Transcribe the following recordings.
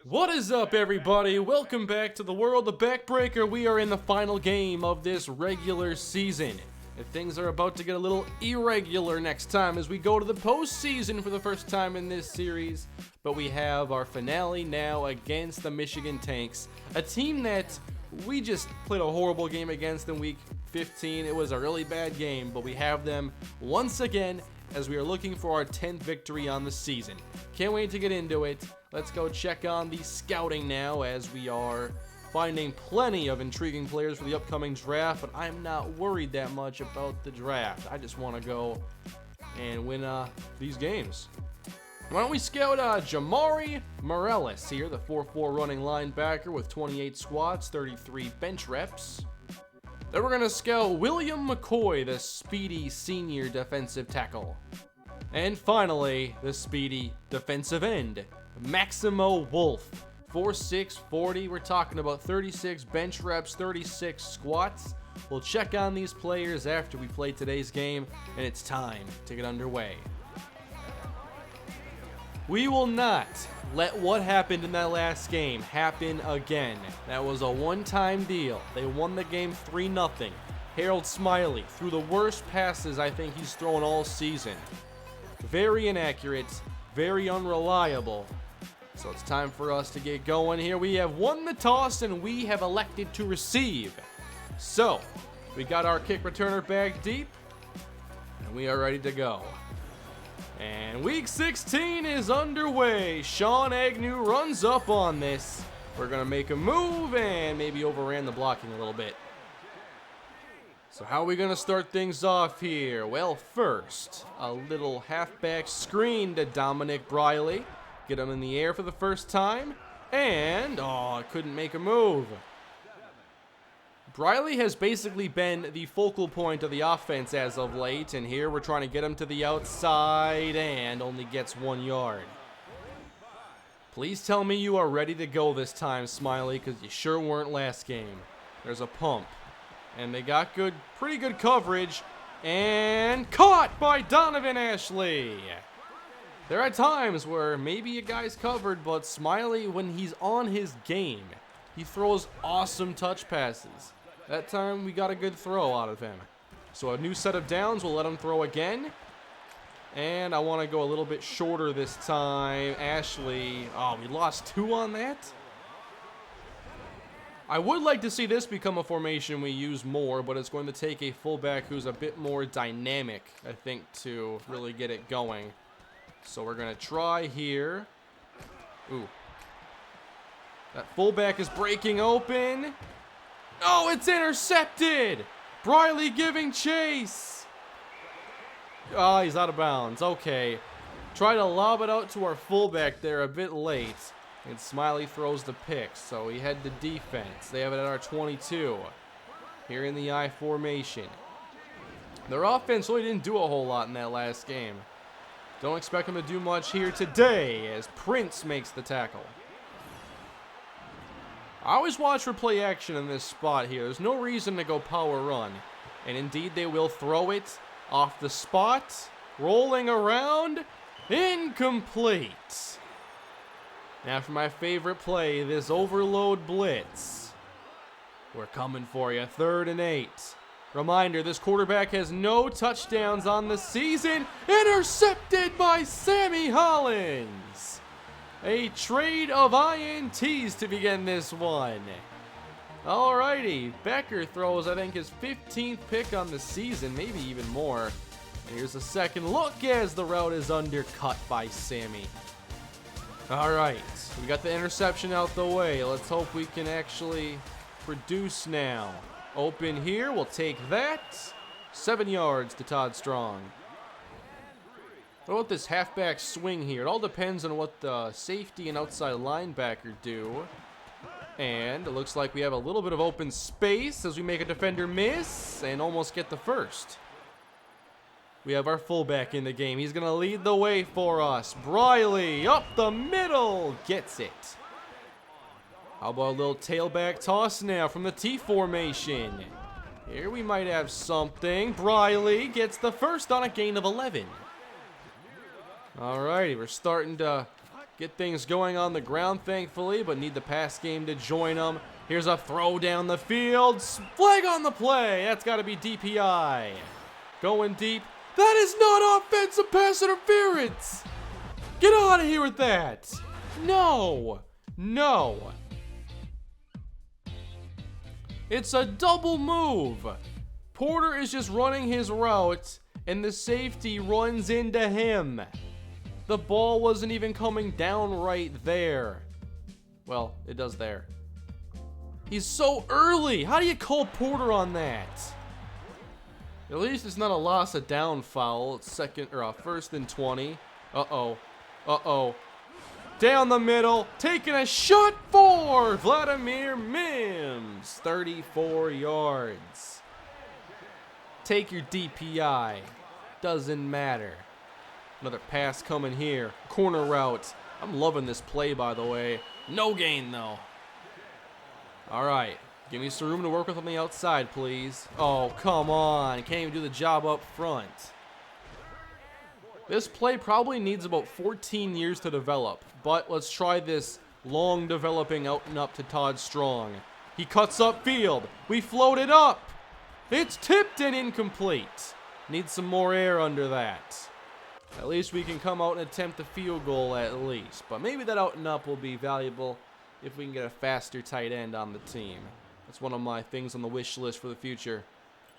What is up, everybody? Welcome back to the world of Backbreaker. We are in the final game of this regular season. And things are about to get a little irregular next time as we go to the postseason for the first time in this series. But we have our finale now against the Michigan Tanks, a team that we just played a horrible game against in week 15. It was a really bad game, but we have them once again as we are looking for our 10th victory on the season. Can't wait to get into it. Let's go check on the scouting now as we are finding plenty of intriguing players for the upcoming draft, but I'm not worried that much about the draft. I just want to go and win these games. Why don't we scout Jamari Morales here, the 4'4" running linebacker with 28 squats, 33 bench reps. Then we're going to scout William McCoy, the speedy senior defensive tackle. And finally, the speedy defensive end, Maximo Wolf, 4'6", 40. We're talking about 36 bench reps, 36 squats. We'll check on these players after we play today's game, and it's time to get underway. We will not let what happened in that last game happen again. That was a one-time deal. They won the game 3-0. Harold Smiley threw the worst passes I think he's thrown all season. Very inaccurate, very unreliable. So it's time for us to get going here. We have won the toss and we have elected to receive. So, we got our kick returner back deep, and we are ready to go. And week 16 is underway. Sean Agnew runs up on this. We're going to make a move and maybe overran the blocking a little bit. So how are we going to start things off here? Well, first, a little halfback screen to Dominic Briley. Get him in the air for the first time. And, I couldn't make a move. Briley has basically been the focal point of the offense as of late, and here we're trying to get him to the outside and only gets 1 yard. Please tell me you are ready to go this time, Smiley, because you sure weren't last game. There's a pump, and they got pretty good coverage, and caught by Donovan Ashley. There are times where maybe a guy's covered, but Smiley, when he's on his game, he throws awesome touch passes. That time we got a good throw out of him. So a new set of downs, we'll let him throw again. And I want to go a little bit shorter this time. Ashley, we lost 2 on that. I would like to see this become a formation we use more, but it's going to take a fullback who's a bit more dynamic, I think, to really get it going. So we're going to try here. Ooh. That fullback is breaking open. Oh, it's intercepted! Briley giving chase. Oh, he's out of bounds. Okay. Try to lob it out to our fullback there a bit late. And Smiley throws the pick. So we head to defense. They have it at our 22. Here in the I formation. Their offense really didn't do a whole lot in that last game. Don't expect them to do much here today as Prince makes the tackle. I always watch for play action in this spot here. There's no reason to go power run. And indeed they will throw it off the spot. Rolling around. Incomplete. Now for my favorite play, this overload blitz. We're coming for you. 3rd and 8. Reminder, this quarterback has no touchdowns on the season. Intercepted by Sammy Hollins. A trade of INTs to begin this one. Alrighty, Becker throws, I think, his 15th pick on the season, maybe even more. And here's a second look as the route is undercut by Sammy. Alright, we got the interception out the way. Let's hope we can actually produce now. Open here, we'll take that. 7 yards to Todd Strong. What about this halfback swing here? It all depends on what the safety and outside linebacker do. And it looks like we have a little bit of open space as we make a defender miss and almost get the first. We have our fullback in the game. He's going to lead the way for us. Briley up the middle. Gets it. How about a little tailback toss now from the T formation? Here we might have something. Briley gets the first on a gain of 11. Alrighty, we're starting to get things going on the ground, thankfully, but need the pass game to join them. Here's a throw down the field. Flag on the play. That's got to be DPI. Going deep. That is not offensive pass interference. Get out of here with that. No. No. It's a double move. Porter is just running his route, and the safety runs into him. The ball wasn't even coming down right there. Well, it does there. He's so early. How do you call Porter on that? At least it's not a loss of down foul. It's first and 20. Uh-oh. Uh-oh. Down the middle, taking a shot for Vladimir Mims. 34 yards. Take your DPI. Doesn't matter. Another pass coming here. Corner route. I'm loving this play, by the way. No gain, though. All right. Give me some room to work with on the outside, please. Oh, come on. Can't even do the job up front. This play probably needs about 14 years to develop, but let's try this long developing out and up to Todd Strong. He cuts upfield. We float it up. It's tipped and incomplete. Needs some more air under that. At least we can come out and attempt the field goal at least, but maybe that out and up will be valuable if we can get a faster tight end on the team. That's one of my things on the wish list for the future.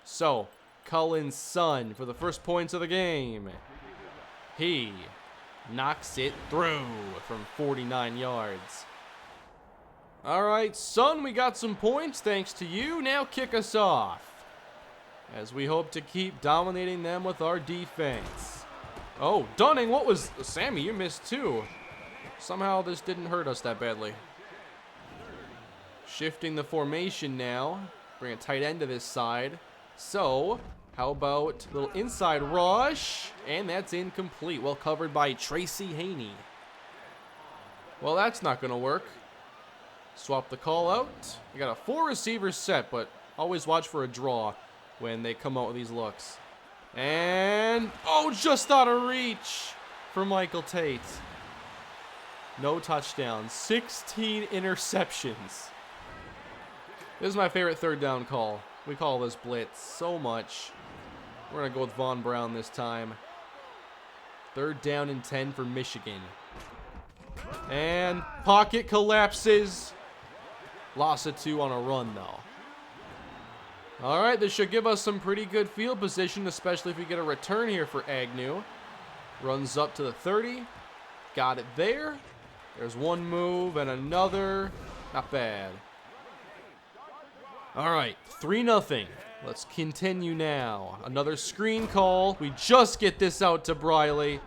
So, Cullen's son for the first points of the game. He knocks it through from 49 yards. All right, son, we got some points thanks to you. Now kick us off as we hope to keep dominating them with our defense. Oh, Dunning, what was... Sammy, you missed too. Somehow this didn't hurt us that badly. Shifting the formation now. Bring a tight end to this side. So... how about a little inside rush? And that's incomplete. Well covered by Tracy Haney. Well, that's not going to work. Swap the call out. We got a 4 receiver set, but always watch for a draw when they come out with these looks. And, oh, just out of reach for Michael Tate. No touchdowns. 16 interceptions. This is my favorite third down call. We call this blitz so much. We're going to go with Von Brown this time. 3rd down and 10 for Michigan. And pocket collapses. Loss of 2 on a run, though. All right, this should give us some pretty good field position, especially if we get a return here for Agnew. Runs up to the 30. Got it there. There's one move and another. Not bad. All right, 3-0. Let's continue now. Another screen call. We just get this out to Briley.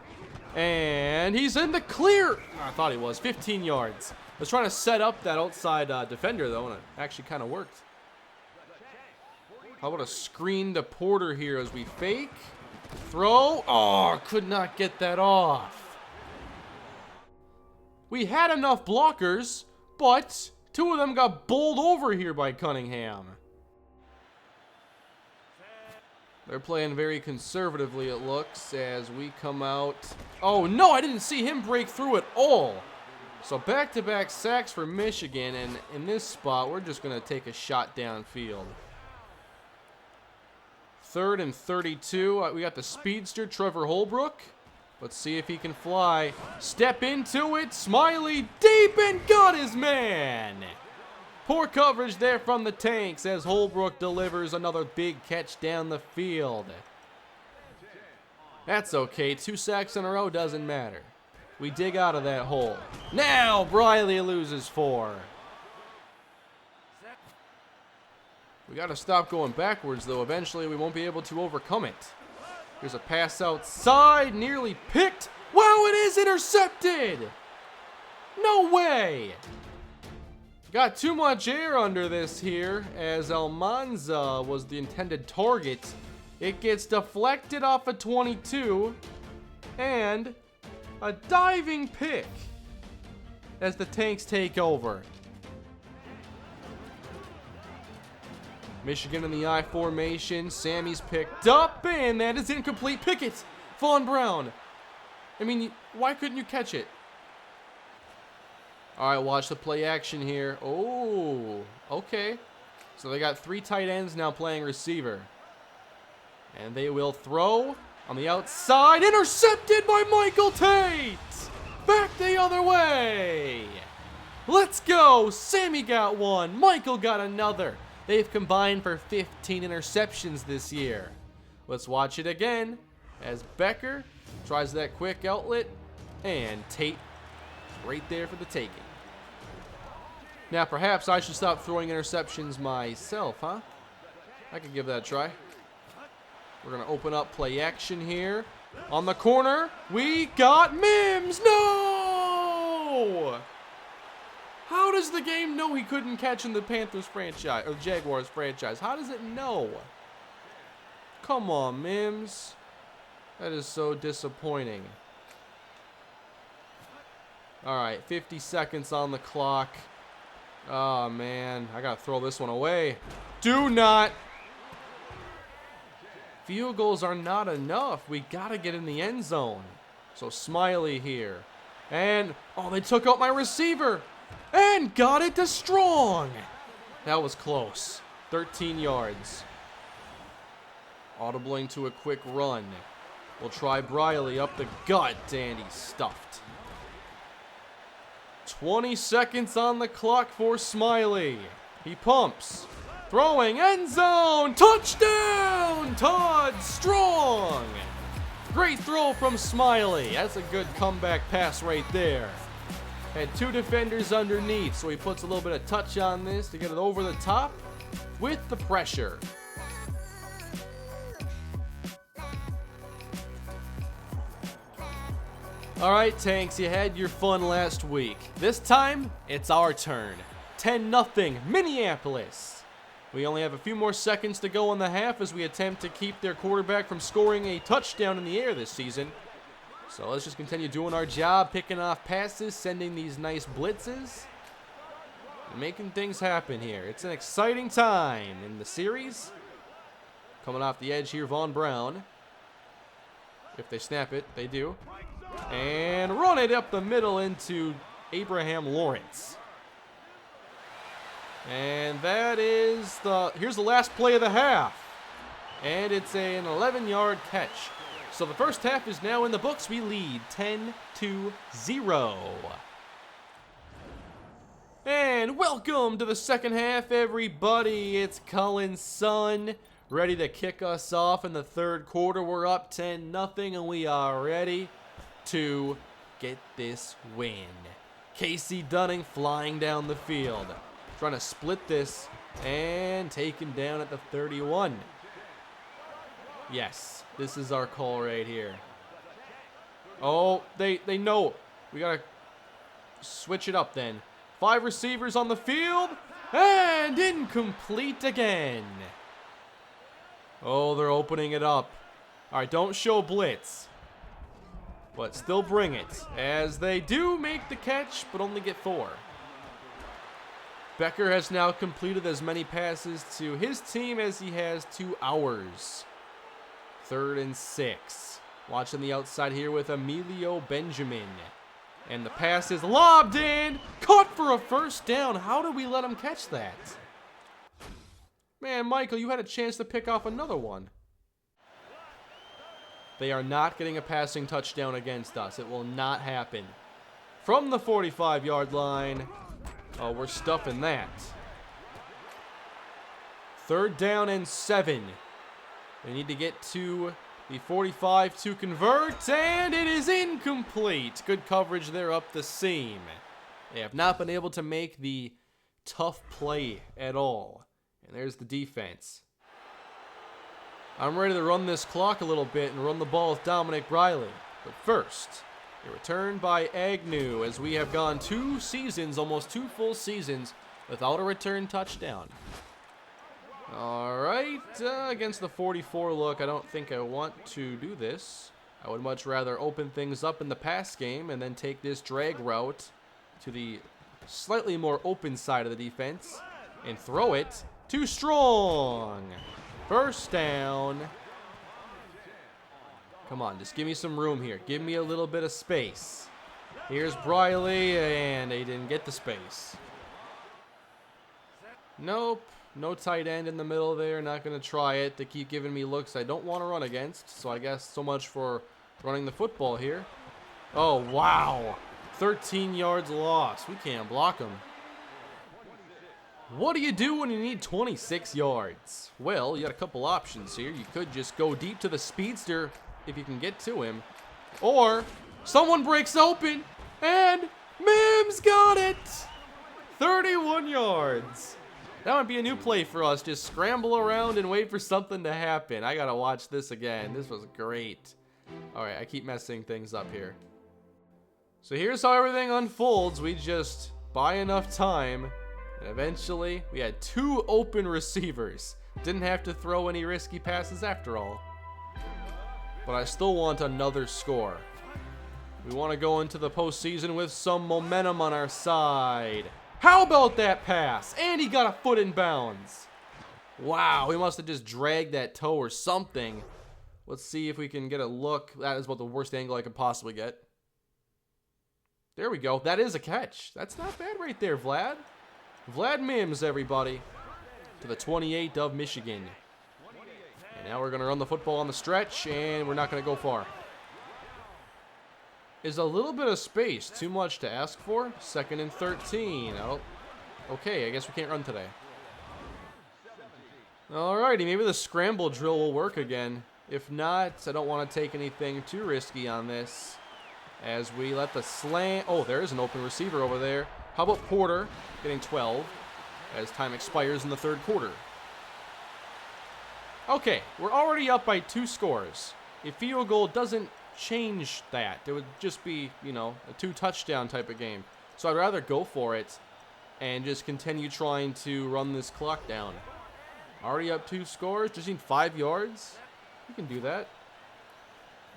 And he's in the clear. I thought he was. 15 yards. I was trying to set up that outside defender, though, and it actually kind of worked. How about a screen to Porter here as we fake? Throw. Oh, could not get that off. We had enough blockers, but 2 of them got bowled over here by Cunningham. They're playing very conservatively, it looks, as we come out. Oh, no, I didn't see him break through at all. So back-to-back sacks for Michigan, and in this spot, we're just going to take a shot downfield. 3rd and 32. We got the speedster, Trevor Holbrook. Let's see if he can fly. Step into it. Smiley deep and got his man. Poor coverage there from the Tanks as Holbrook delivers another big catch down the field. That's okay. 2 sacks in a row doesn't matter. We dig out of that hole. Now Briley loses 4. We got to stop going backwards, though. Eventually, we won't be able to overcome it. Here's a pass outside, nearly picked. Wow, it is intercepted! No way! Got too much air under this here, as Almanza was the intended target. It gets deflected off a 22, and a diving pick as the Tanks take over. Michigan in the I formation. Sammy's picked up, and that is incomplete. Pickett, Von Brown. I mean, why couldn't you catch it? All right, watch the play action here. Oh, okay. So they got 3 tight ends now playing receiver. And they will throw on the outside. Intercepted by Michael Tate. Back the other way. Let's go. Sammy got one. Michael got another. They've combined for 15 interceptions this year. Let's watch it again as Becker tries that quick outlet. And Tate right there for the taking. Now, perhaps I should stop throwing interceptions myself, huh? I could give that a try. We're going to open up play action here. On the corner, we got Mims. No! How does the game know he couldn't catch in the Panthers franchise, or the Jaguars franchise? How does it know? Come on, Mims. That is so disappointing. All right, 50 seconds on the clock. Oh, man. I got to throw this one away. Do not. Field goals are not enough. We got to get in the end zone. So Smiley here. And, oh, they took out my receiver. And got it to Strong. That was close. 13 yards. Audibling to a quick run. We'll try Briley up the gut, and he's stuffed. 20 seconds on the clock for Smiley. He pumps. Throwing end zone. Touchdown, Todd Strong. Great throw from Smiley. That's a good comeback pass right there. Had 2 defenders underneath, so he puts a little bit of touch on this to get it over the top with the pressure. All right, Tanks, you had your fun last week. This time, it's our turn. 10-0, Minneapolis. We only have a few more seconds to go in the half as we attempt to keep their quarterback from scoring a touchdown in the air this season. So let's just continue doing our job, picking off passes, sending these nice blitzes, and making things happen here. It's an exciting time in the series. Coming off the edge here, Von Brown. If they snap it, they do. And run it up the middle into Abraham Lawrence. And that is here's the last play of the half. And it's an 11-yard catch. So the first half is now in the books. We lead 10-0. And welcome to the second half, everybody. It's Cullen's son, ready to kick us off in the third quarter. We're up 10-0, and we are ready to get this win. Casey Dunning flying down the field, trying to split this and taken down at the 31. Yes, this is our call right here. Oh, they know. We got to switch it up then. 5 receivers on the field and incomplete again. Oh, they're opening it up. All right, don't show blitz, but still bring it, as they do make the catch, but only get 4. Becker has now completed as many passes to his team as he has to ours. 3rd and 6. Watching the outside here with Emilio Benjamin. And the pass is lobbed in, caught for a first down. How did we let him catch that? Man, Michael, you had a chance to pick off another one. They are not getting a passing touchdown against us. It will not happen. From the 45-yard line. Oh, we're stuffing that. 3rd down and 7. They need to get to the 45 to convert, and it is incomplete. Good coverage there up the seam. They have not been able to make the tough play at all. And there's the defense. I'm ready to run this clock a little bit and run the ball with Dominic Briley. But first, a return by Agnew, as we have gone 2 seasons, almost 2 full seasons, without a return touchdown. All right, against the 44 look, I don't think I want to do this. I would much rather open things up in the pass game and then take this drag route to the slightly more open side of the defense and throw it to Strong. First down. Come on, just give me some room here. Give me a little bit of space. Here's Briley, and they didn't get the space. Nope. No tight end in the middle there. Not going to try it. They keep giving me looks I don't want to run against. So I guess so much for running the football here. Oh, wow. 13 yards lost. We can't block them. What do you do when you need 26 yards? Well, you got a couple options here. You could just go deep to the speedster if you can get to him. Or someone breaks open and Mims got it. 31 yards. That might be a new play for us. Just scramble around and wait for something to happen. I got to watch this again. This was great. All right, I keep messing things up here. So here's how everything unfolds. We just buy enough time. And eventually, we had 2 open receivers. Didn't have to throw any risky passes after all. But I still want another score. We want to go into the postseason with some momentum on our side. How about that pass? And he got a foot in bounds. Wow, he must have just dragged that toe or something. Let's see if we can get a look. That is about the worst angle I could possibly get. There we go. That is a catch. That's not bad right there, Vlad. Vlad Mims, everybody, to the 28 of Michigan. And now we're going to run the football on the stretch, and we're not going to go far. Is a little bit of space too much to ask for? 2nd and 13. Oh, okay, I guess we can't run today. Alrighty, maybe the scramble drill will work again. If not, I don't want to take anything too risky on this. As we let the slant... Oh, there is an open receiver over there. How about Porter getting 12 as time expires in the 3rd quarter? Okay, we're already up by 2 scores. A field goal doesn't change that. It would just be, you know, a 2-touchdown type of game. So I'd rather go for it and just continue trying to run this clock down. Already up 2 scores. Just need 5 yards. We can do that.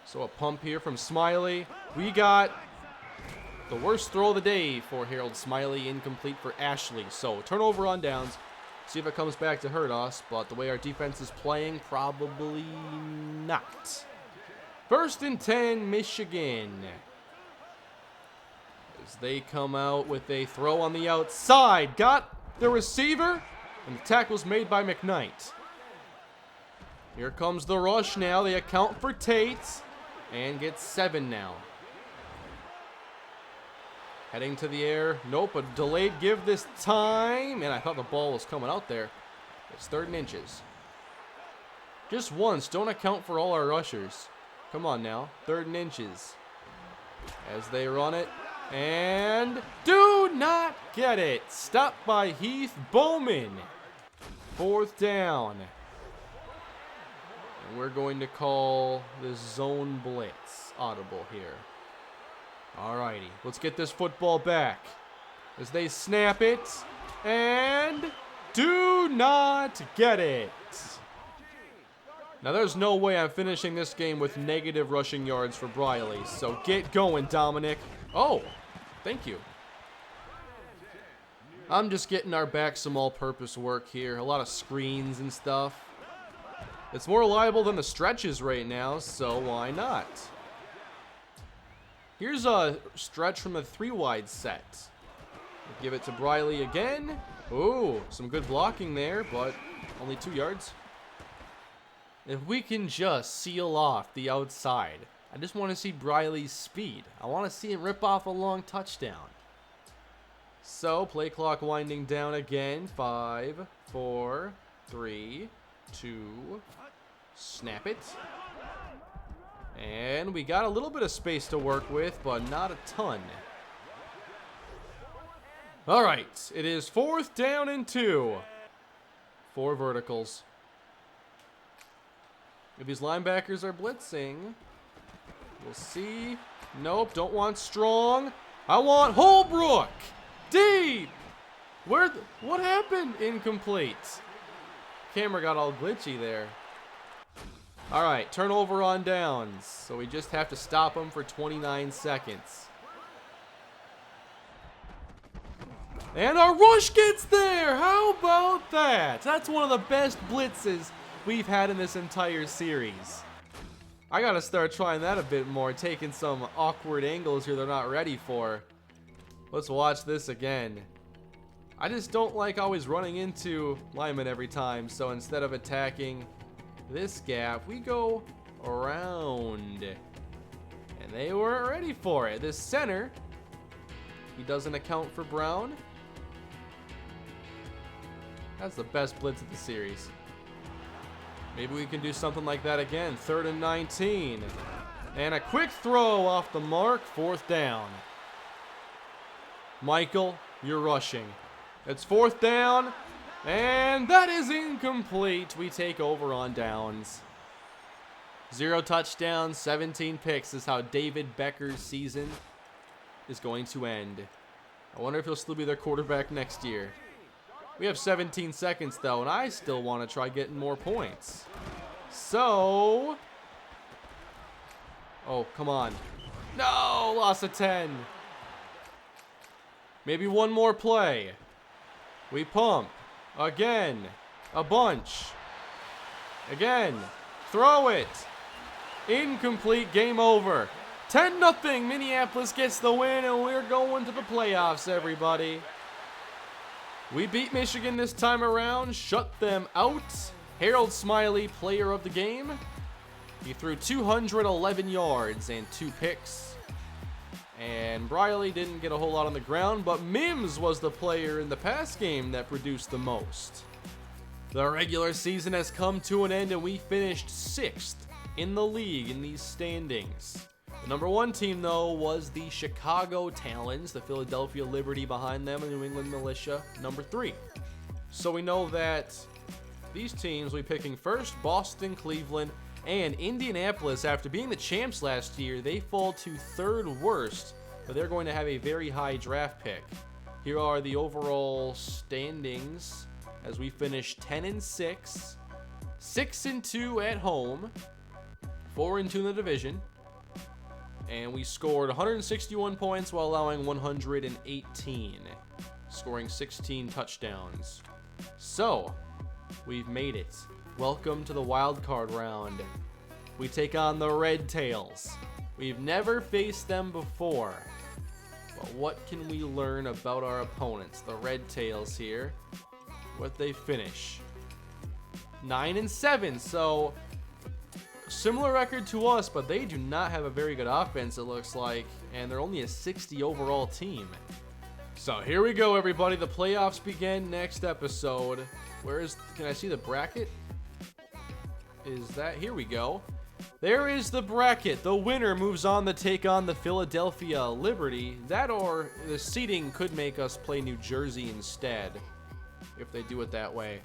So a pump here from Smiley. We got the worst throw of the day for Harold Smiley, incomplete for Ashley. So turnover on downs. See if it comes back to hurt us, but the way our defense is playing, probably not. 1st and 10, Michigan. As they come out with a throw on the outside. Got the receiver, and the tackle's made by McKnight. Here comes the rush now. They account for Tate, and get 7 now. Heading to the air. Nope, a delayed give this time. And I thought the ball was coming out there. It's 3rd and inches. Just once. Don't account for all our rushers. Come on now. 3rd and inches. As they run it. And do not get it. Stopped by Heath Bowman. 4th down. And we're going to call the zone blitz audible here. Alrighty, let's get this football back. As they snap it, and do not get it. Now there's no way I'm finishing this game with negative rushing yards for Briley, so get going, Dominic. Oh, thank you. I'm just getting our back some all-purpose work here. A lot of screens and stuff. It's more reliable than the stretches right now, so why not? Here's a stretch from a 3-wide set. We'll give it to Briley again. Ooh, some good blocking there, but only 2 yards. If we can just seal off the outside. I just want to see Briley's speed. I want to see him rip off a long touchdown. So, play clock winding down again. 5, 4, 3, 2, snap it. And we got a little bit of space to work with, but not a ton. All right, it is 4th down and 2. 4 verticals. If these linebackers are blitzing, we'll see. Nope, don't want Strong. I want Holbrook. Deep. What happened? Incomplete. Camera got all glitchy there. All right, turnover on downs. So we just have to stop them for 29 seconds. And our rush gets there. How about that? That's one of the best blitzes we've had in this entire series. I gotta start trying that a bit more, taking some awkward angles here they're not ready for. Let's watch this again. I just don't like always running into linemen every time, so instead of attacking this gap, we go around. And they weren't ready for it. This center, he doesn't account for Brown. That's the best blitz of the series. Maybe we can do something like that again. 3rd and 19. And a quick throw off the mark. 4th down. Michael, you're rushing. It's 4th down. And that is incomplete. We take over on downs. 0 touchdowns, 17 picks is how David Becker's season is going to end. I wonder if he'll still be their quarterback next year. We have 17 seconds, though, and I still want to try getting more points. So... oh, come on. No! Loss of 10. Maybe one more play. We pump. Again. A bunch. Again. Throw it. Incomplete. Game over. 10-0. Minneapolis gets the win, and we're going to the playoffs, everybody. We beat Michigan this time around, shut them out. Harold Smiley, player of the game. He threw 211 yards and 2 picks. And Briley didn't get a whole lot on the ground, but Mims was the player in the pass game that produced the most. The regular season has come to an end, and we finished 6th in the league in these standings. The #1 team, though, was the Chicago Talons, the Philadelphia Liberty behind them, and New England Militia, #3. So we know that these teams will be picking first, Boston, Cleveland, and Indianapolis. After being the champs last year, they fall to 3rd worst, but they're going to have a very high draft pick. Here are the overall standings as we finish 10-6, 6-2 at home, 4-2 in the division. And we scored 161 points while allowing 118, scoring 16 touchdowns. So, we've made it. Welcome to the wild card round. We take on the Red Tails. We've never faced them before. But what can we learn about our opponents? The Red Tails here. What they finish? 9-7, so... similar record to us, but they do not have a very good offense, it looks like, and they're only a 60 overall team. So here we go, everybody. The playoffs begin next episode. Can I see the bracket? Is that, here we go. There is the bracket. The winner moves on to take on the Philadelphia Liberty. That or the seeding could make us play New Jersey instead, if they do it that way.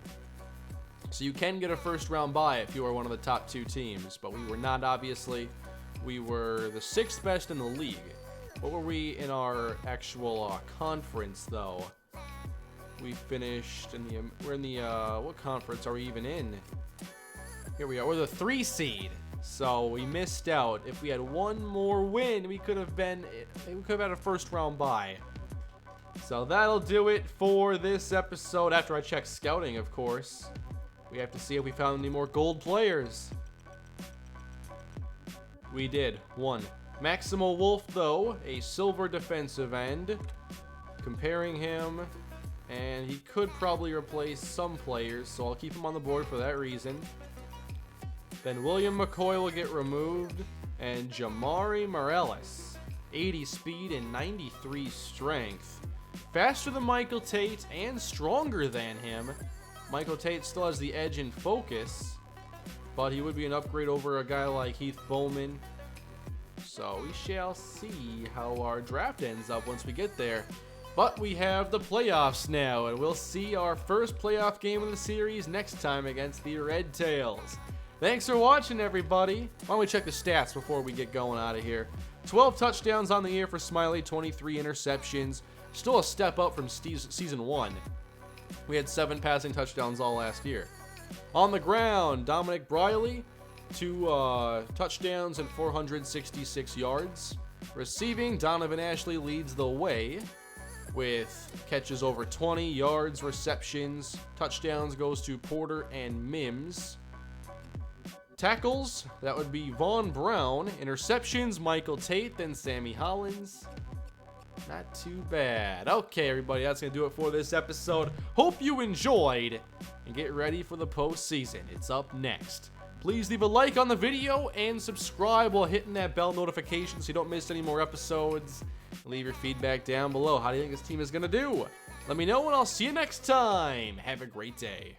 So you can get a 1st round bye if you are one of the top 2 teams, but we were not, obviously. We were the 6th best in the league. What were we in our actual conference, though? We finished in the, we're in the, what conference are we even in? Here we are, we're the 3 seed. So we missed out. If we had one more win, we could have had a 1st round bye. So that'll do it for this episode, after I check scouting, of course. We have to see if we found any more gold players. We did. 1. Maximo Wolf, though, a silver defensive end. Comparing him, and he could probably replace some players, so I'll keep him on the board for that reason. Then William McCoy will get removed, and Jamari Morales, 80 speed and 93 strength. Faster than Michael Tate and stronger than him. Michael Tate still has the edge in focus, but he would be an upgrade over a guy like Heath Bowman. So we shall see how our draft ends up once we get there. But we have the playoffs now, and we'll see our first playoff game of the series next time against the Red Tails. Thanks for watching, everybody. Why don't we check the stats before we get going out of here? 12 touchdowns on the year for Smiley, 23 interceptions. Still a step up from Season 1. We had 7 passing touchdowns all last year. On the ground, Dominic Briley, 2 touchdowns and 466 yards. Receiving, Donovan Ashley leads the way with catches over 20, yards, receptions. Touchdowns goes to Porter and Mims. Tackles, that would be Vaughn Brown. Interceptions, Michael Tate, then Sammy Hollins. Not too bad. Okay, everybody, that's going to do it for this episode. Hope you enjoyed, and get ready for the postseason. It's up next. Please leave a like on the video and subscribe while hitting that bell notification so you don't miss any more episodes. Leave your feedback down below. How do you think this team is going to do? Let me know, and I'll see you next time. Have a great day.